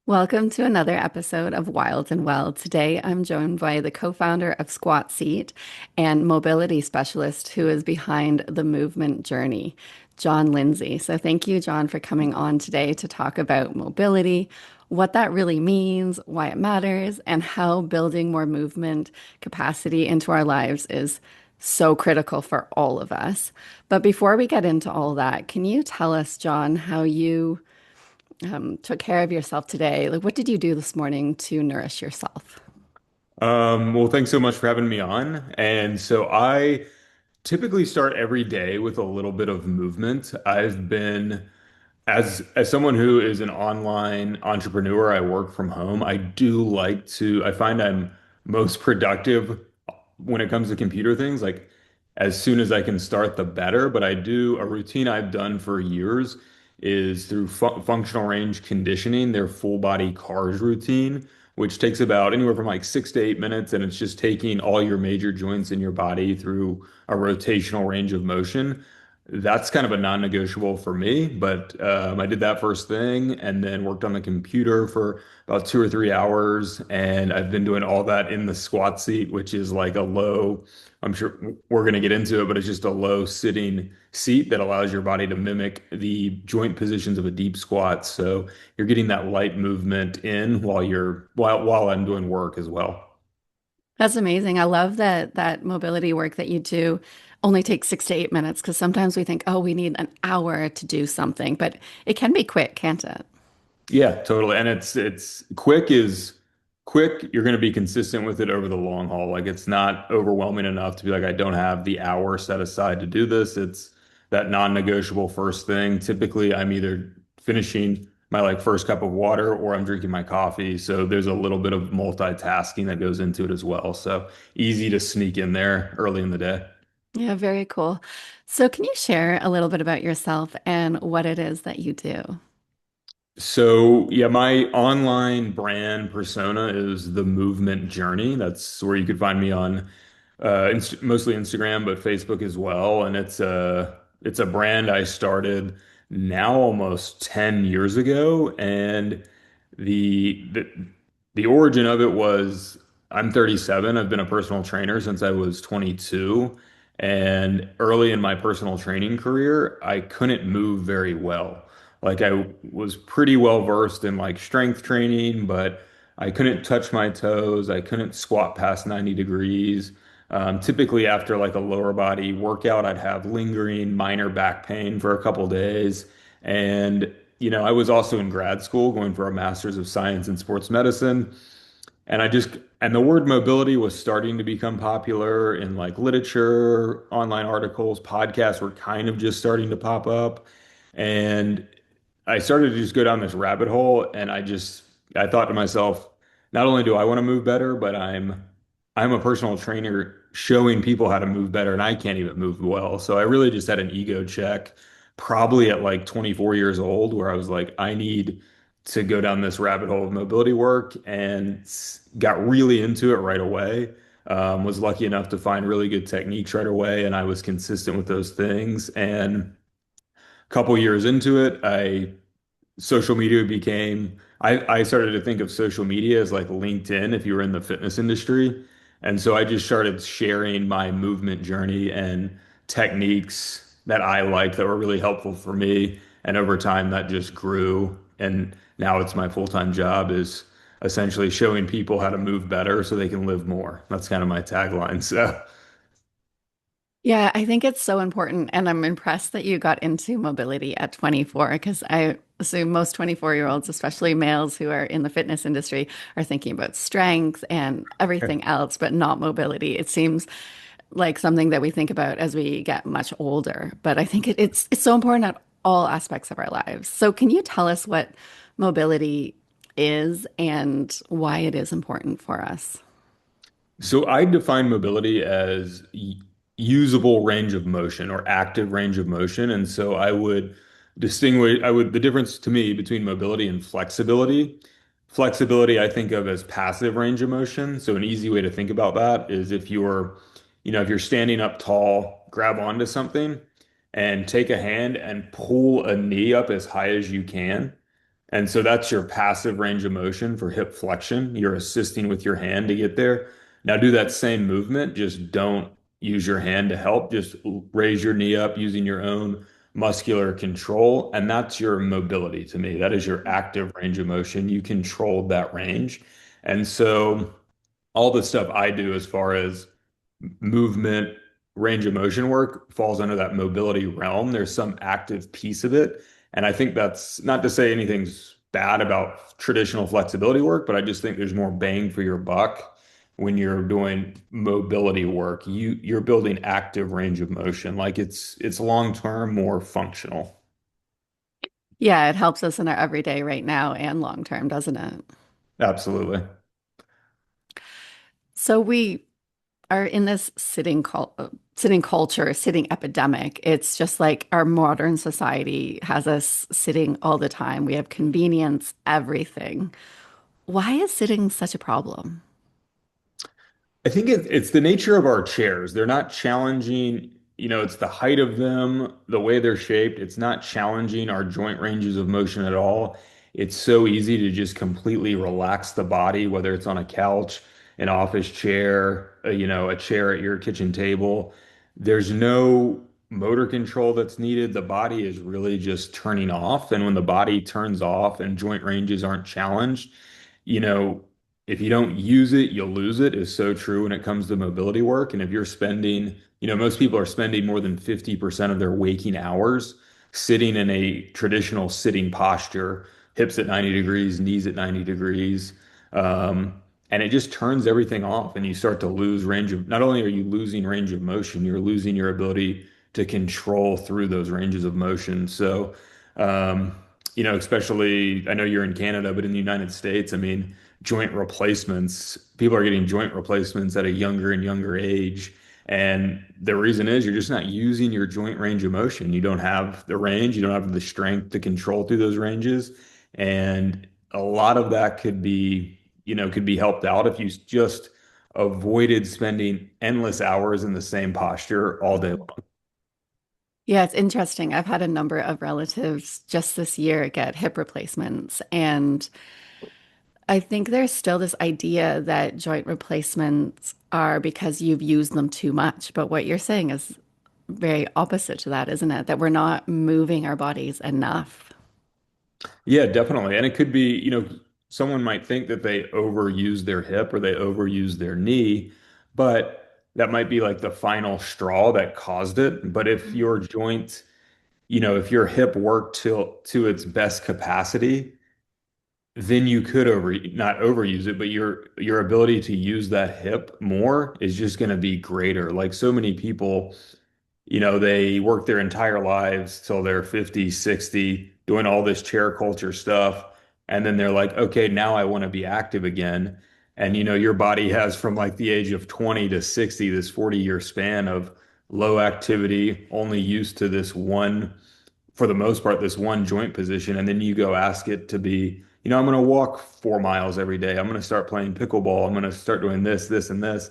Welcome to another episode of Wild and Well. Today, I'm joined by the co-founder of Squat Seat and mobility specialist who is behind the movement journey, John Lindsey. So thank you, John, for coming on today to talk about mobility, what that really means, why it matters, and how building more movement capacity into our lives is so critical for all of us. But before we get into all that, can you tell us, John, how you took care of yourself today? Like, what did you do this morning to nourish yourself? Well, thanks so much for having me on. And so I typically start every day with a little bit of movement. I've been as someone who is an online entrepreneur, I work from home. I find I'm most productive when it comes to computer things. Like as soon as I can start, the better. But I do a routine I've done for years is through functional range conditioning, their full body cars routine, which takes about anywhere from like 6 to 8 minutes. And it's just taking all your major joints in your body through a rotational range of motion. That's kind of a non-negotiable for me, but I did that first thing and then worked on the computer for about 2 or 3 hours. And I've been doing all that in the squat seat, which is like a low, I'm sure we're going to get into it, but it's just a low sitting seat that allows your body to mimic the joint positions of a deep squat. So you're getting that light movement in while I'm doing work as well. That's amazing. I love that mobility work that you do only takes 6 to 8 minutes because sometimes we think, oh, we need an hour to do something, but it can be quick, can't it? Yeah, totally. And it's quick. You're going to be consistent with it over the long haul. Like it's not overwhelming enough to be like, I don't have the hour set aside to do this. It's that non-negotiable first thing. Typically, I'm either finishing my like first cup of water or I'm drinking my coffee. So there's a little bit of multitasking that goes into it as well. So easy to sneak in there early in the day. Yeah, very cool. So, can you share a little bit about yourself and what it is that you do? So, yeah, my online brand persona is the movement journey. That's where you could find me on mostly Instagram, but Facebook as well. And it's a brand I started now almost 10 years ago. And the origin of it was I'm 37. I've been a personal trainer since I was 22. And early in my personal training career, I couldn't move very well. Like I was pretty well versed in like strength training, but I couldn't touch my toes. I couldn't squat past 90 degrees. Typically after like a lower body workout, I'd have lingering minor back pain for a couple days. And, I was also in grad school going for a master's of science in sports medicine. And the word mobility was starting to become popular in like literature, online articles, podcasts were kind of just starting to pop up. And I started to just go down this rabbit hole and I thought to myself, not only do I want to move better, but I'm a personal trainer showing people how to move better and I can't even move well. So I really just had an ego check probably at like 24 years old where I was like, I need to go down this rabbit hole of mobility work and got really into it right away. Was lucky enough to find really good techniques right away and I was consistent with those things. And a couple years into it, social media became I started to think of social media as like LinkedIn if you were in the fitness industry. And so I just started sharing my movement journey and techniques that I liked that were really helpful for me. And over time that just grew. And now it's my full-time job is essentially showing people how to move better so they can live more. That's kind of my tagline. So Yeah, I think it's so important. And I'm impressed that you got into mobility at 24 because I assume most 24-year-olds, especially males who are in the fitness industry, are thinking about strength and everything else, but not mobility. It seems like something that we think about as we get much older. But I think it's so important at all aspects of our lives. So can you tell us what mobility is and why it is important for us? So I define mobility as usable range of motion or active range of motion. And so the difference to me between mobility and flexibility. Flexibility, I think of as passive range of motion. So an easy way to think about that is if you're standing up tall, grab onto something and take a hand and pull a knee up as high as you can. And so that's your passive range of motion for hip flexion. You're assisting with your hand to get there. Now do that same movement, just don't use your hand to help. Just raise your knee up using your own muscular control. And that's your mobility to me. That is your active range of motion. You control that range. And so all the stuff I do as far as movement, range of motion work falls under that mobility realm. There's some active piece of it. And I think that's not to say anything's bad about traditional flexibility work, but I just think there's more bang for your buck when you're doing mobility work. You're building active range of motion. Like it's long term, more functional. Yeah, it helps us in our everyday right now and long term, doesn't it? Absolutely. So we are in this sitting culture, sitting epidemic. It's just like our modern society has us sitting all the time. We have convenience, everything. Why is sitting such a problem? I think it's the nature of our chairs. They're not challenging, it's the height of them, the way they're shaped. It's not challenging our joint ranges of motion at all. It's so easy to just completely relax the body, whether it's on a couch, an office chair, a chair at your kitchen table. There's no motor control that's needed. The body is really just turning off. And when the body turns off and joint ranges aren't challenged, you know, if you don't use it, you'll lose it is so true when it comes to mobility work. And if you're spending, most people are spending more than 50% of their waking hours sitting in a traditional sitting posture, hips at 90 degrees, knees at 90 degrees. And it just turns everything off and you start to lose range of, not only are you losing range of motion, you're losing your ability to control through those ranges of motion. So, especially, I know you're in Canada, but in the United States, I mean, joint replacements. People are getting joint replacements at a younger and younger age. And the reason is you're just not using your joint range of motion. You don't have the range, you don't have the strength to control through those ranges. And a lot of that could be helped out if you just avoided spending endless hours in the same posture all day long. Yeah, it's interesting. I've had a number of relatives just this year get hip replacements, and I think there's still this idea that joint replacements are because you've used them too much. But what you're saying is very opposite to that, isn't it? That we're not moving our bodies enough. Yeah, definitely. And it could be, someone might think that they overuse their hip or they overuse their knee, but that might be like the final straw that caused it. But if your joint, if your hip worked to its best capacity, then you could not overuse it, but your ability to use that hip more is just going to be greater. Like so many people, they work their entire lives till they're 50, 60, doing all this chair culture stuff. And then they're like, okay, now I want to be active again. And your body has from like the age of 20 to 60, this 40-year span of low activity, only used to this one, for the most part, this one joint position. And then you go ask it to be, I'm going to walk 4 miles every day. I'm going to start playing pickleball. I'm going to start doing this, this, and this,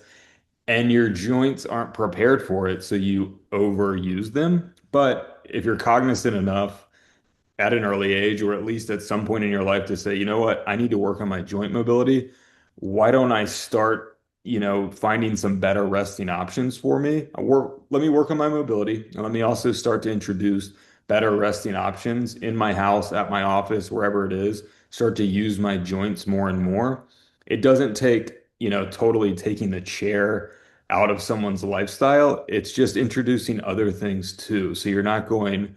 and your joints aren't prepared for it, so you overuse them. But if you're cognizant enough at an early age, or at least at some point in your life to say, you know what, I need to work on my joint mobility. Why don't I start, finding some better resting options for me? Let me work on my mobility, and let me also start to introduce better resting options in my house, at my office, wherever it is. Start to use my joints more and more. It doesn't take, totally taking the chair out of someone's lifestyle. It's just introducing other things too. So you're not going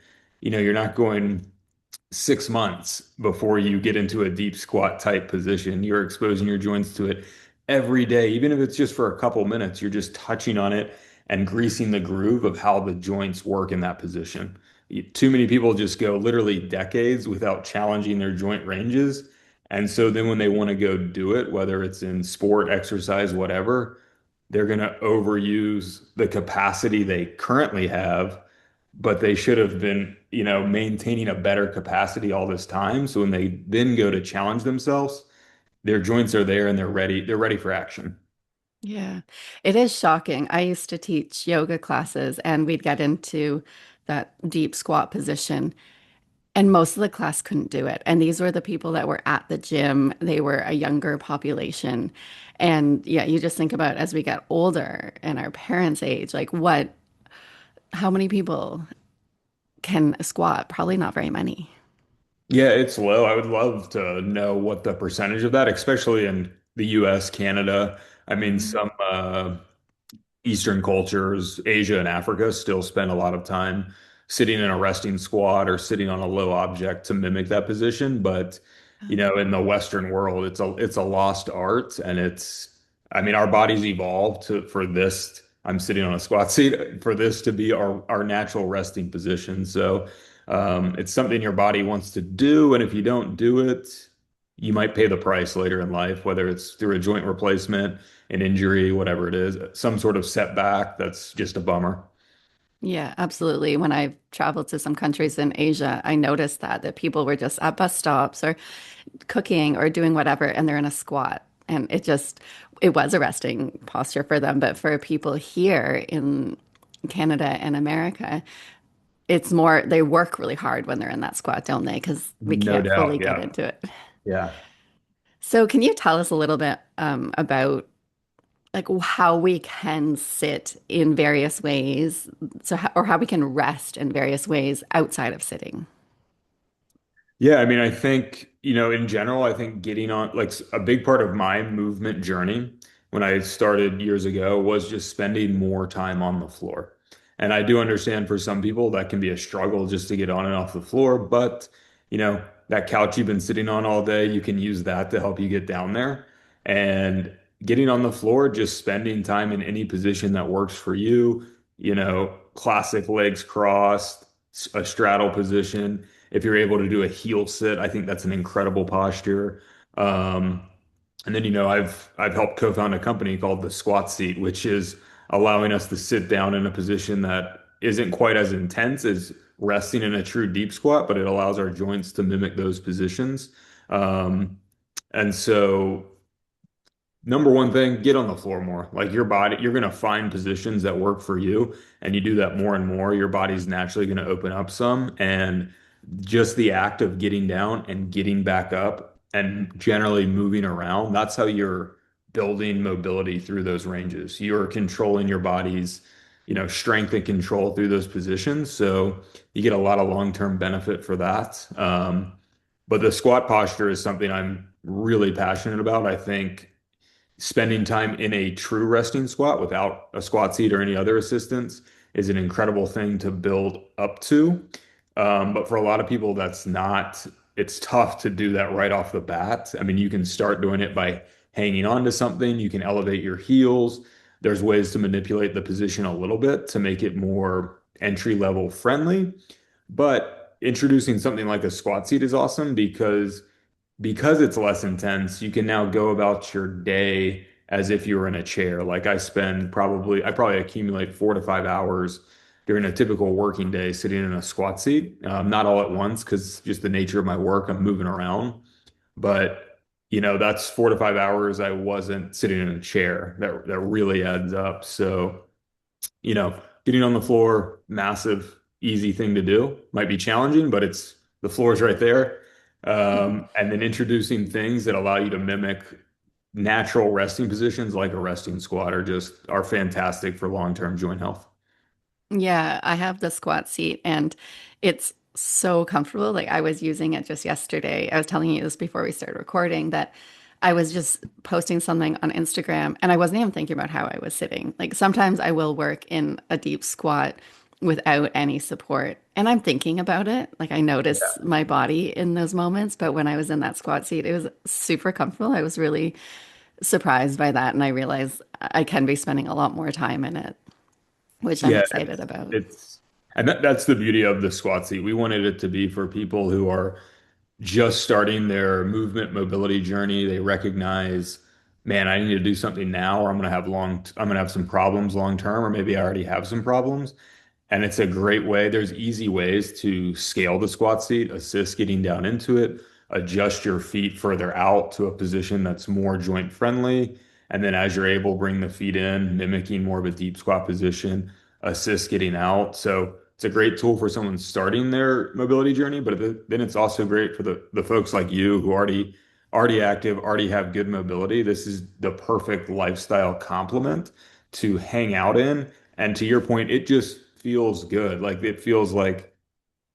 6 months before you get into a deep squat type position. You're exposing your joints to it every day, even if it's just for a couple minutes, you're just touching on it and greasing the groove of how the joints work in that position. Too many people just go literally decades without challenging their joint ranges. And so then when they want to go do it, whether it's in sport, exercise, whatever, they're going to overuse the capacity they currently have, but they should have been, maintaining a better capacity all this time. So when they then go to challenge themselves, their joints are there and they're ready for action. Yeah, it is shocking. I used to teach yoga classes and we'd get into that deep squat position. And most of the class couldn't do it. And these were the people that were at the gym. They were a younger population. And yeah, you just think about as we get older and our parents' age, like how many people can squat? Probably not very many. Yeah, it's low. I would love to know what the percentage of that, especially in the US, Canada. I mean, Mhm. some Eastern cultures, Asia and Africa, still spend a lot of time sitting in a resting squat or sitting on a low object to mimic that position. But, in the Western world, it's a lost art, and I mean, our bodies evolved for this. I'm sitting on a squat seat for this to be our natural resting position. So, it's something your body wants to do, and if you don't do it, you might pay the price later in life, whether it's through a joint replacement, an injury, whatever it is, some sort of setback. That's just a bummer. Yeah, absolutely. When I've traveled to some countries in Asia, I noticed that people were just at bus stops or cooking or doing whatever, and they're in a squat. And it was a resting posture for them. But for people here in Canada and America, it's more, they work really hard when they're in that squat, don't they? Because we No can't fully doubt. get Yeah. into it. Yeah. So, can you tell us a little bit about like how we can sit in various ways, or how we can rest in various ways outside of sitting? Yeah, I mean, I think, in general, I think getting on, like a big part of my movement journey when I started years ago was just spending more time on the floor. And I do understand for some people that can be a struggle just to get on and off the floor, but that couch you've been sitting on all day, you can use that to help you get down there. And getting on the floor, just spending time in any position that works for you, classic legs crossed, a straddle position. If you're able to do a heel sit, I think that's an incredible posture. Um, and then, I've helped co-found a company called the Squat Seat, which is allowing us to sit down in a position that isn't quite as intense as resting in a true deep squat, but it allows our joints to mimic those positions. Um, and so number one thing, get on the floor more. Like your body, you're going to find positions that work for you, and you do that more and more, your body's naturally going to open up some. And just the act of getting down and getting back up and generally moving around, that's how you're building mobility through those ranges. You're controlling your body's, strength and control through those positions. So you get a lot of long-term benefit for that. But the squat posture is something I'm really passionate about. I think spending time in a true resting squat without a squat seat or any other assistance is an incredible thing to build up to. But for a lot of people, it's tough to do that right off the bat. I mean, you can start doing it by hanging on to something, you can elevate your heels. There's ways to manipulate the position a little bit to make it more entry level friendly. But introducing something like a squat seat is awesome because it's less intense, you can now go about your day as if you were in a chair. Like I probably accumulate 4 to 5 hours during a typical working day sitting in a squat seat. Not all at once because just the nature of my work, I'm moving around. But, that's 4 to 5 hours I wasn't sitting in a chair. That really adds up. So, getting on the floor, massive, easy thing to do. Might be challenging, but the floor is right there. And then introducing things that allow you to mimic natural resting positions like a resting squat are fantastic for long-term joint health. Yeah, I have the squat seat and it's so comfortable. Like I was using it just yesterday. I was telling you this before we started recording that I was just posting something on Instagram and I wasn't even thinking about how I was sitting. Like sometimes I will work in a deep squat without any support and I'm thinking about it. Like I notice my body in those moments, but when I was in that squat seat, it was super comfortable. I was really surprised by that and I realized I can be spending a lot more time in it, which I'm Yeah, excited about. and that's the beauty of the squat seat. We wanted it to be for people who are just starting their movement mobility journey. They recognize, man, I need to do something now, or I'm gonna have some problems long term, or maybe I already have some problems. And it's a great way. There's easy ways to scale the squat seat, assist getting down into it, adjust your feet further out to a position that's more joint friendly. And then as you're able, bring the feet in, mimicking more of a deep squat position, assist getting out. So it's a great tool for someone starting their mobility journey, but then it's also great for the folks like you who already active, already have good mobility. This is the perfect lifestyle complement to hang out in. And to your point, it just feels good. Like it feels like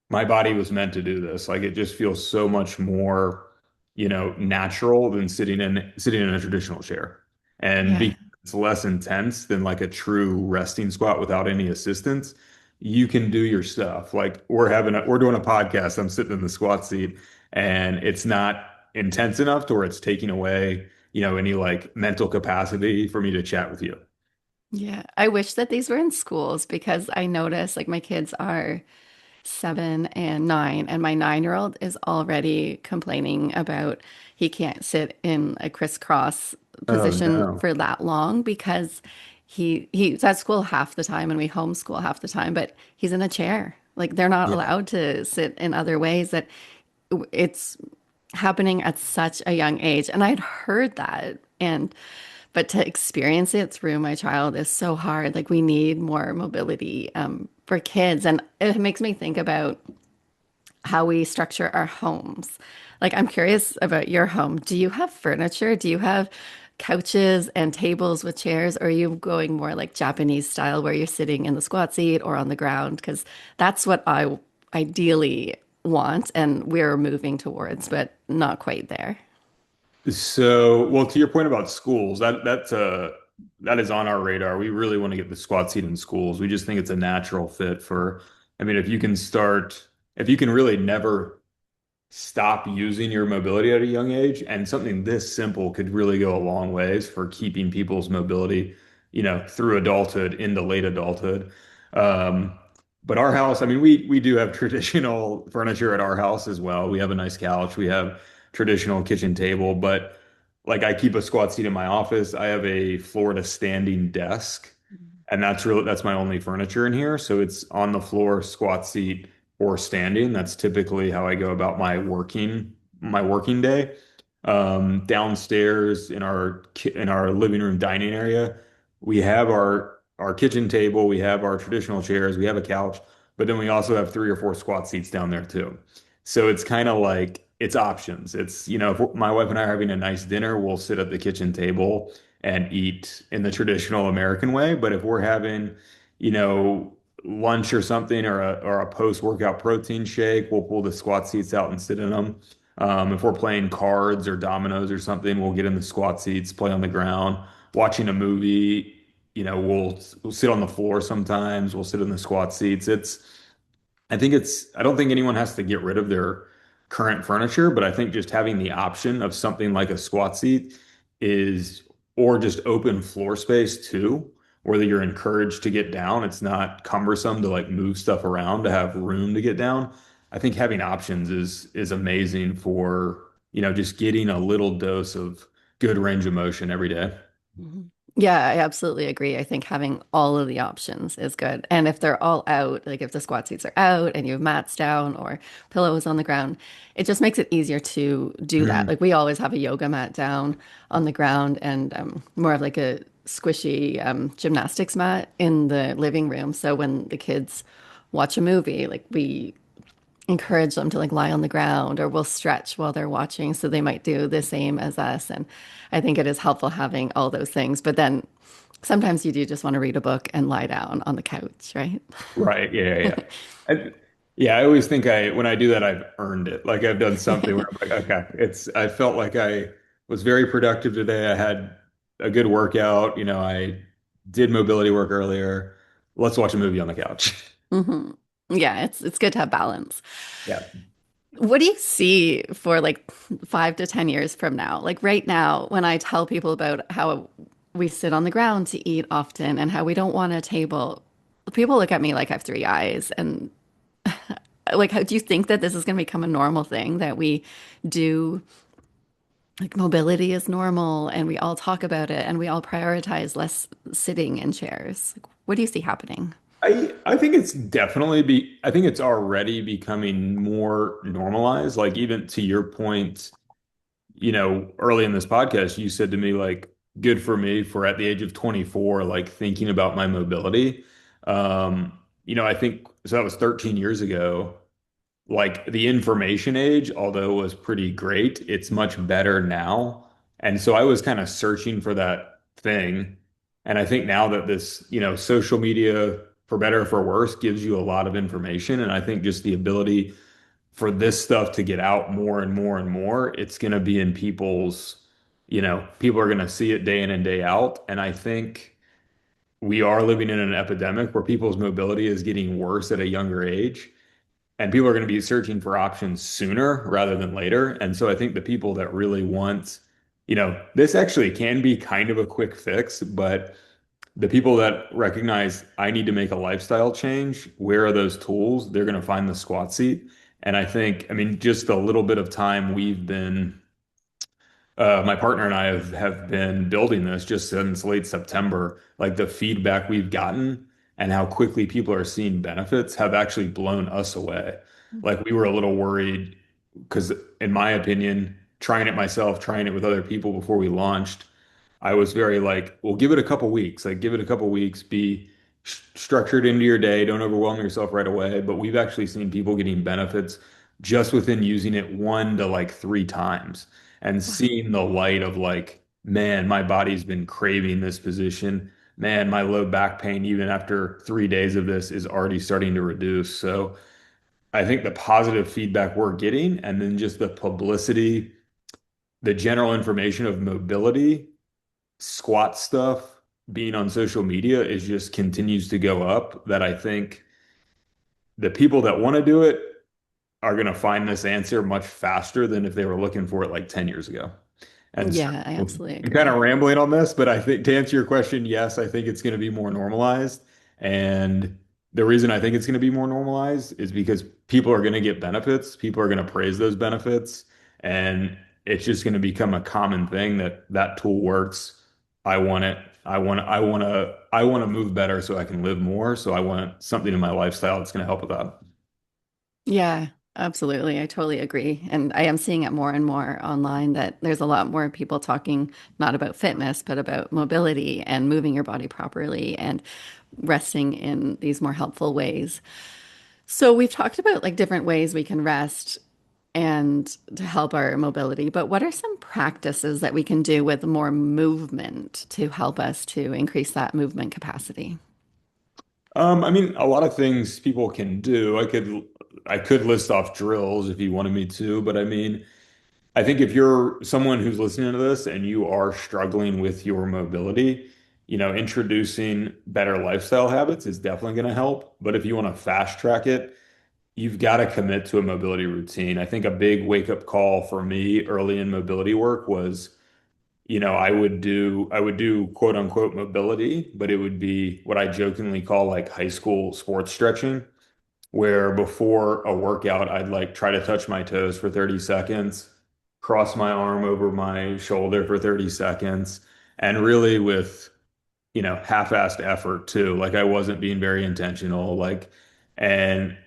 my body was meant to do this. Like it just feels so much more, natural than sitting in a traditional chair. And Yeah. because it's less intense than like a true resting squat without any assistance, you can do your stuff. Like we're doing a podcast. I'm sitting in the squat seat and it's not intense enough to where it's taking away, any like mental capacity for me to chat with you. Yeah. I wish that these were in schools because I notice like my kids are 7 and 9, and my 9-year-old is already complaining about he can't sit in a crisscross Oh position no. for that long because he's at school half the time and we homeschool half the time, but he's in a chair. Like they're not Yeah. allowed to sit in other ways that it's happening at such a young age. And I'd heard that. And but to experience it through my child is so hard. Like we need more mobility for kids. And it makes me think about how we structure our homes. Like I'm curious about your home. Do you have furniture? Do you have couches and tables with chairs? Or are you going more like Japanese style where you're sitting in the squat seat or on the ground? Because that's what I ideally want and we're moving towards, but not quite there. So, well, to your point about schools, that is on our radar. We really want to get the squat seat in schools. We just think it's a natural fit for, I mean, if you can really never stop using your mobility at a young age, and something this simple could really go a long ways for keeping people's mobility, through adulthood into late adulthood. Um, but our house, I mean, we do have traditional furniture at our house as well. We have a nice couch, we have traditional kitchen table, but like I keep a squat seat in my office. I have a floor to standing desk, and that's my only furniture in here. So it's on the floor, squat seat, or standing. That's typically how I go about my working day. Downstairs in our living room dining area, we have our kitchen table, we have our traditional chairs, we have a couch, but then we also have 3 or 4 squat seats down there too. So it's kind of like it's options. It's, if my wife and I are having a nice dinner, we'll sit at the kitchen table and eat in the traditional American way. But if we're having, you know, lunch or something, or a post-workout protein shake, we'll pull the squat seats out and sit in them. If we're playing cards or dominoes or something, we'll get in the squat seats, play on the ground. Watching a movie, we'll sit on the floor sometimes. We'll sit in the squat seats. I don't think anyone has to get rid of their current furniture, but I think just having the option of something like a squat seat is, or just open floor space too, whether you're encouraged to get down, it's not cumbersome to like move stuff around to have room to get down. I think having options is amazing for, just getting a little dose of good range of motion every day. Mhm. Yeah, I absolutely agree. I think having all of the options is good. And if they're all out, like if the squat seats are out and you have mats down or pillows on the ground, it just makes it easier to do that. Mhm. Like we always have a yoga mat down on the ground and more of like a squishy gymnastics mat in the living room. So when the kids watch a movie, like we encourage them to like lie on the ground or we'll stretch while they're watching. So they might do the same as us. And I think it is helpful having all those things. But then sometimes you do just want to read a book and lie down on the couch, right? Right. Yeah, yeah, yeah. Yeah, I always think when I do that, I've earned it. Like I've done something where I'm like, okay, I felt like I was very productive today. I had a good workout. I did mobility work earlier. Let's watch a movie on the couch. hmm Yeah, it's good to have balance. Yeah. What do you see for like 5 to 10 years from now? Like right now, when I tell people about how we sit on the ground to eat often and how we don't want a table, people look at me like I have 3 eyes. And like, how do you think that this is going to become a normal thing that we do? Like mobility is normal and we all talk about it and we all prioritize less sitting in chairs. Like, what do you see happening? I think I think it's already becoming more normalized. Like even to your point, early in this podcast, you said to me, like, good for me for at the age of 24, like thinking about my mobility. I think so that was 13 years ago. Like the information age, although it was pretty great, it's much better now. And so I was kind of searching for that thing. And I think now that this, social media, for better or for worse, gives you a lot of information. And I think just the ability for this stuff to get out more and more and more, it's going to be in people are going to see it day in and day out. And I think we are living in an epidemic where people's mobility is getting worse at a younger age. And people are going to be searching for options sooner rather than later. And so I think the people that really want, this actually can be kind of a quick fix, but the people that recognize I need to make a lifestyle change, where are those tools? They're going to find the squat seat. And I think, I mean, just a little bit of time my partner and I have been building this just since late September. Like the feedback we've gotten and how quickly people are seeing benefits have actually blown us away. Like we were a little worried because, in my opinion, trying it myself, trying it with other people before we launched, I was very like, well, give it a couple weeks. Like, give it a couple weeks, be structured into your day, don't overwhelm yourself right away. But we've actually seen people getting benefits just within using it 1 to 3 times and Wow. seeing the light of like, man, my body's been craving this position. Man, my low back pain, even after 3 days of this, is already starting to reduce. So I think the positive feedback we're getting, and then just the publicity, the general information of mobility squat stuff being on social media is just continues to go up that I think the people that want to do it are going to find this answer much faster than if they were looking for it like 10 years ago. And so Yeah, I absolutely I'm kind of agree. rambling on this, but I think to answer your question, yes, I think it's going to be more normalized. And the reason I think it's going to be more normalized is because people are going to get benefits. People are going to praise those benefits. And it's just going to become a common thing that that tool works. I want it. I want to move better so I can live more. So I want something in my lifestyle that's going to help with that. Yeah, absolutely. I totally agree. And I am seeing it more and more online that there's a lot more people talking not about fitness, but about mobility and moving your body properly and resting in these more helpful ways. So we've talked about like different ways we can rest and to help our mobility, but what are some practices that we can do with more movement to help us to increase that movement capacity? I mean, a lot of things people can do. I could list off drills if you wanted me to, but I mean, I think if you're someone who's listening to this and you are struggling with your mobility, introducing better lifestyle habits is definitely going to help. But if you want to fast track it, you've got to commit to a mobility routine. I think a big wake up call for me early in mobility work was I would do quote unquote mobility, but it would be what I jokingly call like high school sports stretching, where before a workout, I'd like try to touch my toes for 30 seconds, cross my arm over my shoulder for 30 seconds, and really with, half-assed effort too. Like I wasn't being very intentional, and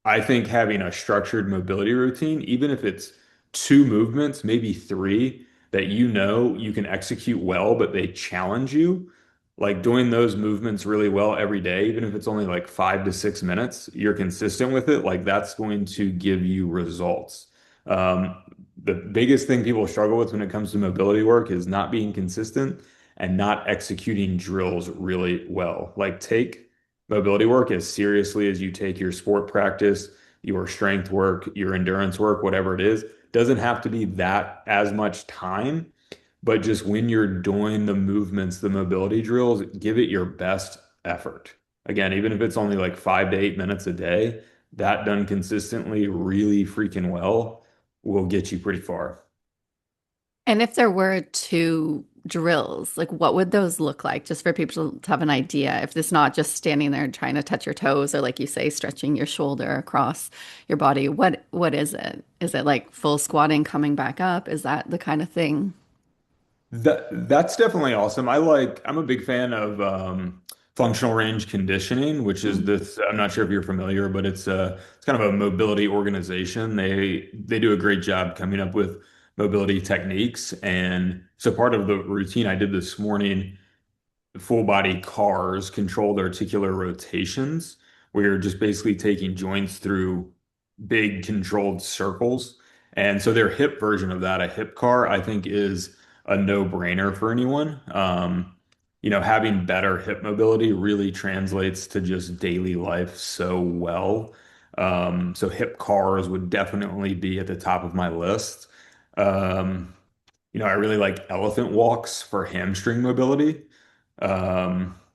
I think having a structured mobility routine, even if it's two movements, maybe three, that you can execute well, but they challenge you, like doing those movements really well every day, even if it's only like 5 to 6 minutes, you're consistent with it, like that's going to give you results. Um, the biggest thing people struggle with when it comes to mobility work is not being consistent and not executing drills really well. Like take mobility work as seriously as you take your sport practice, your strength work, your endurance work, whatever it is. Doesn't have to be that as much time, but just when you're doing the movements, the mobility drills, give it your best effort. Again, even if it's only like 5 to 8 minutes a day, that done consistently, really freaking well, will get you pretty far. And if there were two drills, like what would those look like? Just for people to have an idea. If it's not just standing there and trying to touch your toes, or like you say, stretching your shoulder across your body, what is it? Is it like full squatting coming back up? Is that the kind of thing? That's definitely awesome. I'm a big fan of functional range conditioning, which is Mm. this. I'm not sure if you're familiar, but it's kind of a mobility organization. They do a great job coming up with mobility techniques, and so part of the routine I did this morning, full body cars, controlled articular rotations, where you're just basically taking joints through big controlled circles. And so their hip version of that, a hip car, I think is a no-brainer for anyone. Having better hip mobility really translates to just daily life so well. So hip cars would definitely be at the top of my list. Um, I really like elephant walks for hamstring mobility.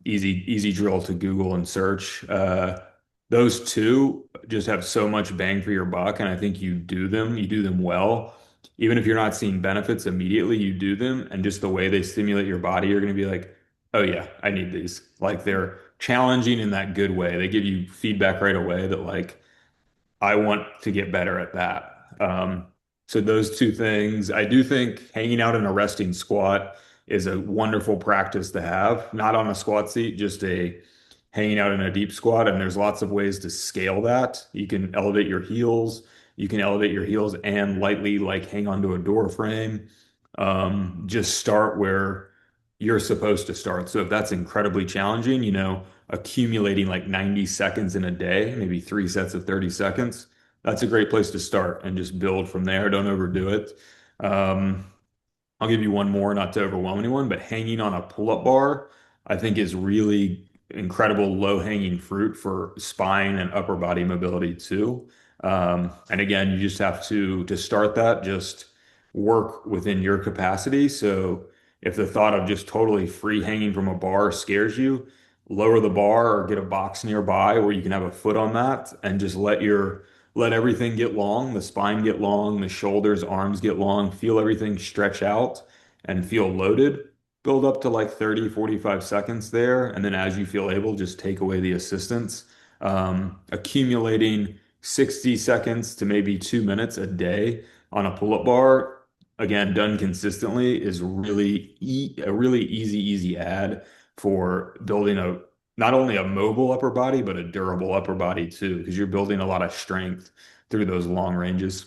Easy drill to Google and search. Those two just have so much bang for your buck, and I think you do them well. Even if you're not seeing benefits immediately, you do them, and just the way they stimulate your body, you're going to be like, oh yeah, I need these. Like they're challenging in that good way. They give you feedback right away that like I want to get better at that. So those two things, I do think hanging out in a resting squat is a wonderful practice to have, not on a squat seat, just a hanging out in a deep squat. And there's lots of ways to scale that. You can elevate your heels. You can elevate your heels and lightly like hang onto a door frame. Just start where you're supposed to start. So if that's incredibly challenging, accumulating like 90 seconds in a day, maybe 3 sets of 30 seconds, that's a great place to start and just build from there. Don't overdo it. Um, I'll give you one more, not to overwhelm anyone, but hanging on a pull-up bar, I think is really incredible low-hanging fruit for spine and upper body mobility too. And again, you just have to start that, just work within your capacity. So if the thought of just totally free hanging from a bar scares you, lower the bar or get a box nearby where you can have a foot on that and just let everything get long, the spine get long, the shoulders, arms get long, feel everything stretch out and feel loaded. Build up to like 30, 45 seconds there. And then as you feel able, just take away the assistance. Accumulating 60 seconds to maybe 2 minutes a day on a pull-up bar, again, done consistently, is a really easy add for building a not only a mobile upper body, but a durable upper body too, because you're building a lot of strength through those long ranges.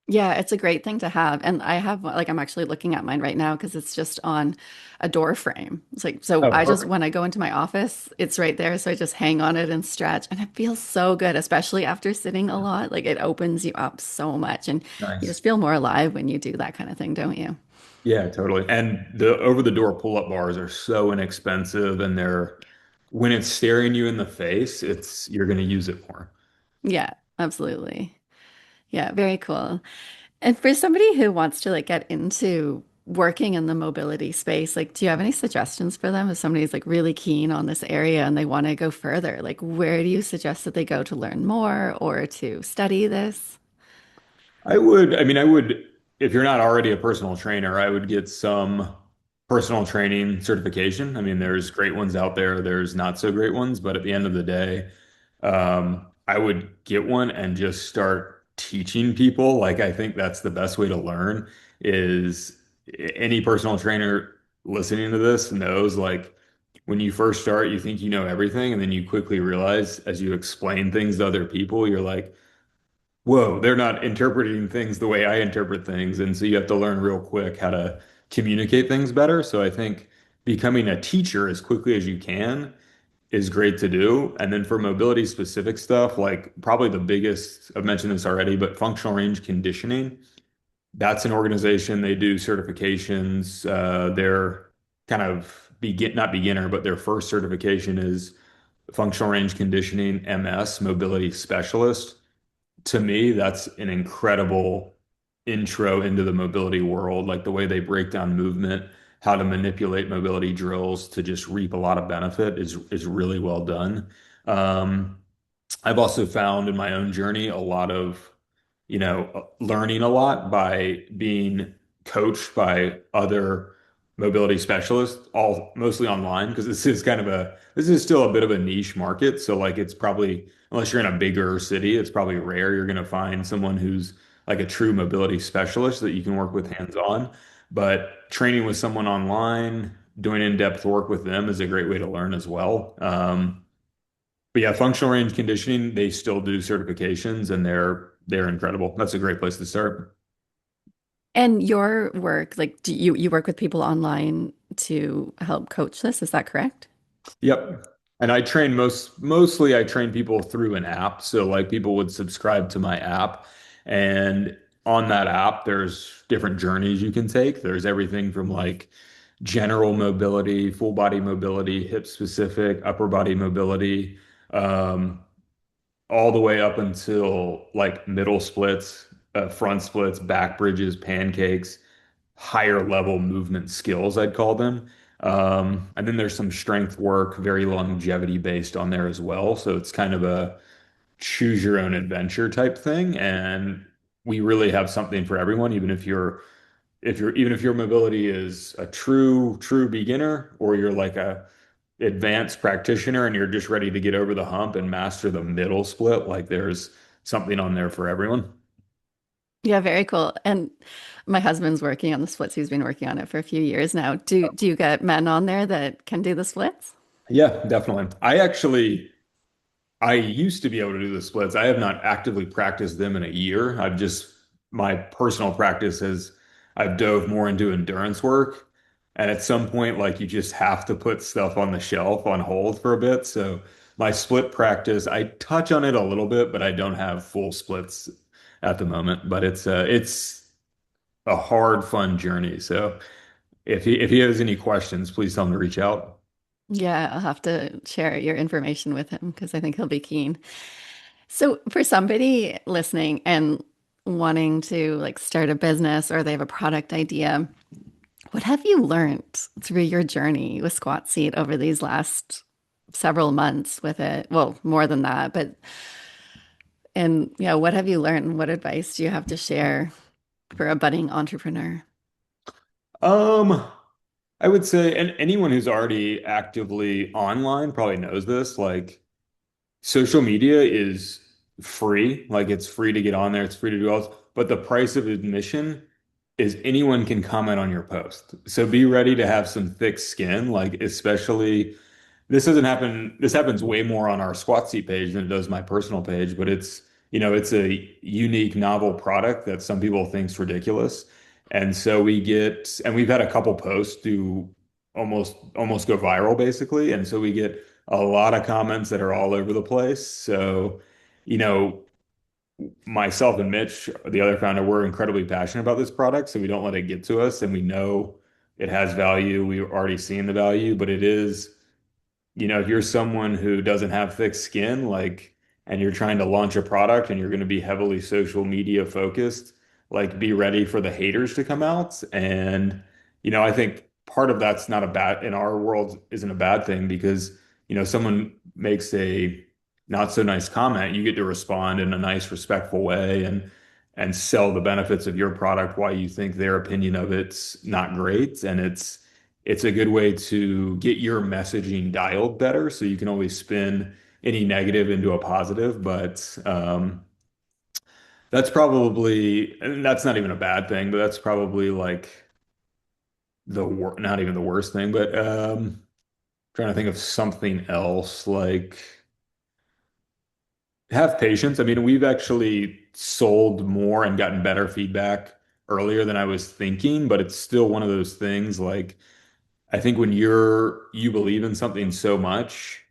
Yeah, it's a great thing to have. And I have like I'm actually looking at mine right now because it's just on a door frame. It's like so Oh, I just perfect. when I go into my office, it's right there. So I just hang on it and stretch and it feels so good, especially after sitting a lot. Like it opens you up so much and you Nice. just feel more alive when you do that kind of thing, don't you? Yeah, totally. And the over-the-door pull-up bars are so inexpensive and when it's staring you in the face, you're going to use it more. Yeah, absolutely. Yeah, very cool. And for somebody who wants to like get into working in the mobility space, like do you have any suggestions for them if somebody's like really keen on this area and they want to go further? Like where do you suggest that they go to learn more or to study this? I would, if you're not already a personal trainer, I would get some personal training certification. I mean, there's great ones out there, there's not so great ones, but at the end of the day, I would get one and just start teaching people. Like, I think that's the best way to learn is any personal trainer listening to this knows like when you first start, you think you know everything, and then you quickly realize as you explain things to other people, you're like, whoa, they're not interpreting things the way I interpret things. And so you have to learn real quick how to communicate things better. So I think becoming a teacher as quickly as you can is great to do. And then for mobility specific stuff, like probably the biggest, I've mentioned this already, but functional range conditioning, that's an organization. They do certifications. They're kind of not beginner, but their first certification is functional range conditioning MS, mobility specialist. To me, that's an incredible intro into the mobility world, like the way they break down movement, how to manipulate mobility drills to just reap a lot of benefit is really well done. Um, I've also found in my own journey a lot of, learning a lot by being coached by other mobility specialists, all mostly online, because this is still a bit of a niche market. So like it's probably, unless you're in a bigger city, it's probably rare you're going to find someone who's like a true mobility specialist that you can work with hands-on. But training with someone online, doing in-depth work with them is a great way to learn as well. But yeah, functional range conditioning, they still do certifications and they're incredible. That's a great place to start. And your work, like do you work with people online to help coach this? Is that correct? Yep. And I train mostly I train people through an app. So like people would subscribe to my app, and on that app there's different journeys you can take. There's everything from like general mobility, full body mobility, hip specific, upper body mobility, um, all the way up until like middle splits, front splits, back bridges, pancakes, higher level movement skills, I'd call them. And then there's some strength work, very longevity based on there as well. So it's kind of a choose your own adventure type thing. And we really have something for everyone, even if your mobility is a true beginner, or you're like a advanced practitioner and you're just ready to get over the hump and master the middle split, like there's something on there for everyone. Yeah, very cool. And my husband's working on the splits. He's been working on it for a few years now. Do you get men on there that can do the splits? Yeah, definitely. I used to be able to do the splits. I have not actively practiced them in a year. My personal practice is I've dove more into endurance work. And at some point, like you just have to put stuff on the shelf on hold for a bit. So my split practice, I touch on it a little bit, but I don't have full splits at the moment. But it's a hard, fun journey. So if he has any questions, please tell him to reach out. Yeah, I'll have to share your information with him because I think he'll be keen. So for somebody listening and wanting to like start a business or they have a product idea, what have you learned through your journey with Squat Seat over these last several months with it? Well, more than that, but and yeah, what have you learned and what advice do you have to share for a budding entrepreneur? Um, I would say, and anyone who's already actively online probably knows this, like social media is free. Like it's free to get on there, it's free to do all, but the price of admission is anyone can comment on your post. So be ready to have some thick skin, like especially this happens way more on our squat seat page than it does my personal page, but it's a unique, novel product that some people think's ridiculous. And so we've had a couple posts do almost go viral basically. And so we get a lot of comments that are all over the place. So, you know, myself and Mitch, the other founder, we're incredibly passionate about this product. So we don't let it get to us, and we know it has value. We've already seen the value, but it is if you're someone who doesn't have thick skin, like, and you're trying to launch a product and you're going to be heavily social media focused, like, be ready for the haters to come out. And, I think part of that's not a bad, in our world, isn't a bad thing because, someone makes a not so nice comment, you get to respond in a nice, respectful way and sell the benefits of your product, why you think their opinion of it's not great. And it's a good way to get your messaging dialed better so you can always spin any negative into a positive. But and that's not even a bad thing, but that's probably like not even the worst thing, but trying to think of something else like have patience. I mean, we've actually sold more and gotten better feedback earlier than I was thinking, but it's still one of those things like I think when you believe in something so much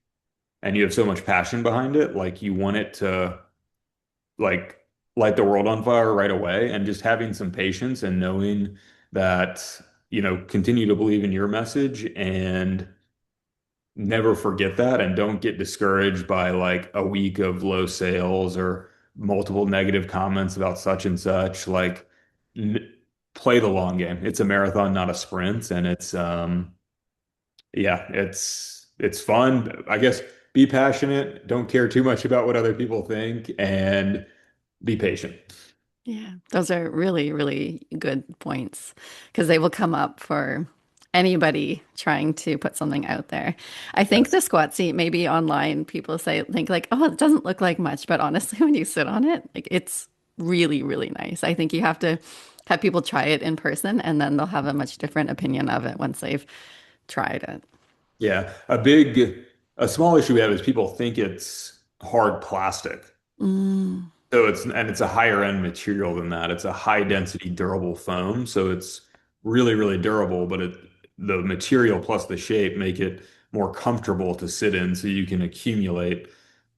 and you have so much passion behind it, like you want it to like light the world on fire right away, and just having some patience and knowing that, continue to believe in your message and never forget that, and don't get discouraged by like a week of low sales or multiple negative comments about such and such. Like n play the long game. It's a marathon, not a sprint, and yeah, it's fun. I guess be passionate, don't care too much about what other people think, and be patient. Yeah, those are really, really good points because they will come up for anybody trying to put something out there. I think Yes. the squat seat, maybe online, people think like, oh, it doesn't look like much, but honestly, when you sit on it, like it's really, really nice. I think you have to have people try it in person and then they'll have a much different opinion of it once they've tried it. Yeah. A small issue we have is people think it's hard plastic. Mm, So it's a higher end material than that. It's a high density durable foam. So it's really, really durable, but the material plus the shape make it more comfortable to sit in so you can accumulate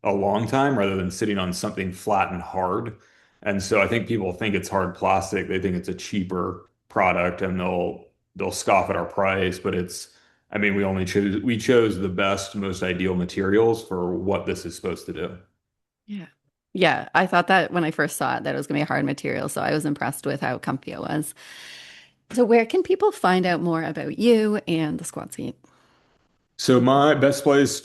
a long time rather than sitting on something flat and hard. And so I think people think it's hard plastic. They think it's a cheaper product and they'll scoff at our price, but I mean, we chose the best, most ideal materials for what this is supposed to do. Yeah. Yeah, I thought that when I first saw it that it was going to be a hard material, so I was impressed with how comfy it was. So where can people find out more about you and the squat seat? So my best place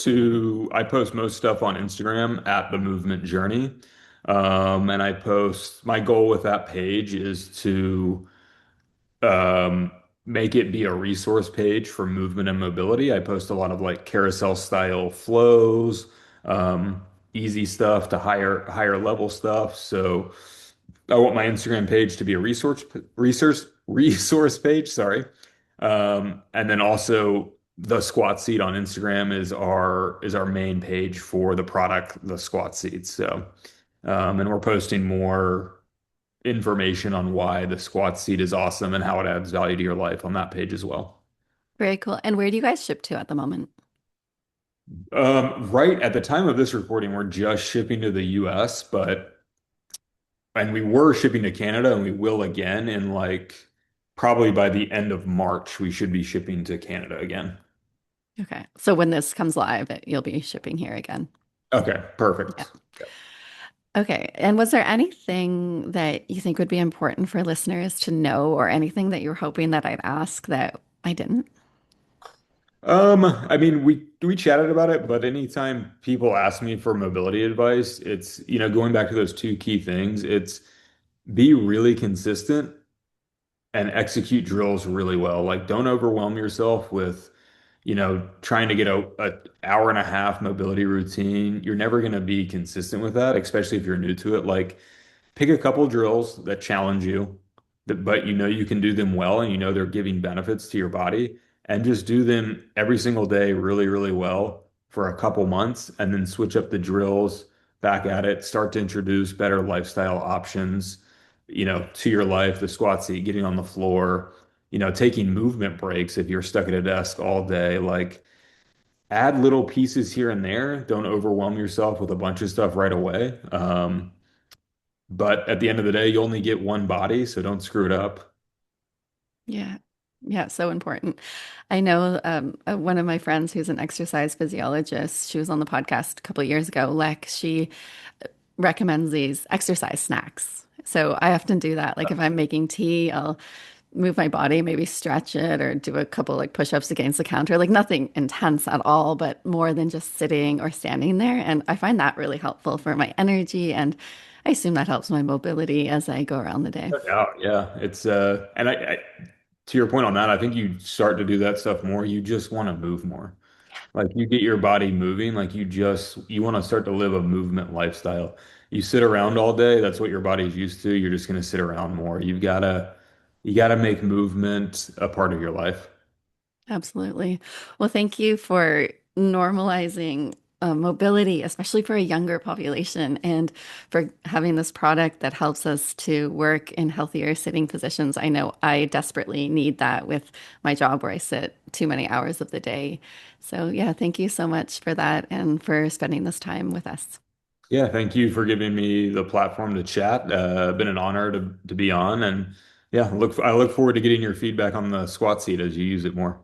I post most stuff on Instagram at the Movement Journey. And my goal with that page is to um, make it be a resource page for movement and mobility. I post a lot of like carousel style flows, easy stuff to higher level stuff. So I want my Instagram page to be a resource page, sorry. And then also the squat seat on Instagram is our main page for the product, the squat seat. So and we're posting more information on why the squat seat is awesome and how it adds value to your life on that page as well. Very cool. And where do you guys ship to at the moment? Right at the time of this recording, we're just shipping to the US, and we were shipping to Canada and we will again in like probably by the end of March, we should be shipping to Canada again. Okay. So when this comes live, you'll be shipping here again. Okay, Yeah. perfect. Okay. And was there anything that you think would be important for listeners to know or anything that you're hoping that I'd ask that I didn't? I mean, we chatted about it, but anytime people ask me for mobility advice, it's, going back to those two key things, it's be really consistent and execute drills really well. Like, don't overwhelm yourself with, trying to get a hour and a half mobility routine. You're never going to be consistent with that, especially if you're new to it. Like, pick a couple drills that challenge you, but you know you can do them well and you know they're giving benefits to your body, and just do them every single day really, really well for a couple months, and then switch up the drills back at it. Start to introduce better lifestyle options, to your life, the squat seat, getting on the floor, taking movement breaks if you're stuck at a desk all day. Like, add little pieces here and there. Don't overwhelm yourself with a bunch of stuff right away. But at the end of the day, you only get one body, so don't screw it up. Yeah. Yeah, so important. I know one of my friends who's an exercise physiologist, she was on the podcast a couple of years ago, Lex, she recommends these exercise snacks. So I often do that. Like if I'm making tea, I'll move my body, maybe stretch it or do a couple like push-ups against the counter, like nothing intense at all, but more than just sitting or standing there. And I find that really helpful for my energy. And I assume that helps my mobility as I go around the day. No doubt. Yeah. It's and to your point on that, I think you start to do that stuff more. You just want to move more. Like, you get your body moving, like you want to start to live a movement lifestyle. You sit around all day, that's what your body's used to. You're just going to sit around more. You gotta make movement a part of your life. Absolutely. Well, thank you for normalizing mobility, especially for a younger population, and for having this product that helps us to work in healthier sitting positions. I know I desperately need that with my job where I sit too many hours of the day. So, yeah, thank you so much for that and for spending this time with us. Yeah, thank you for giving me the platform to chat. Been an honor to be on, and yeah, I look forward to getting your feedback on the squat seat as you use it more.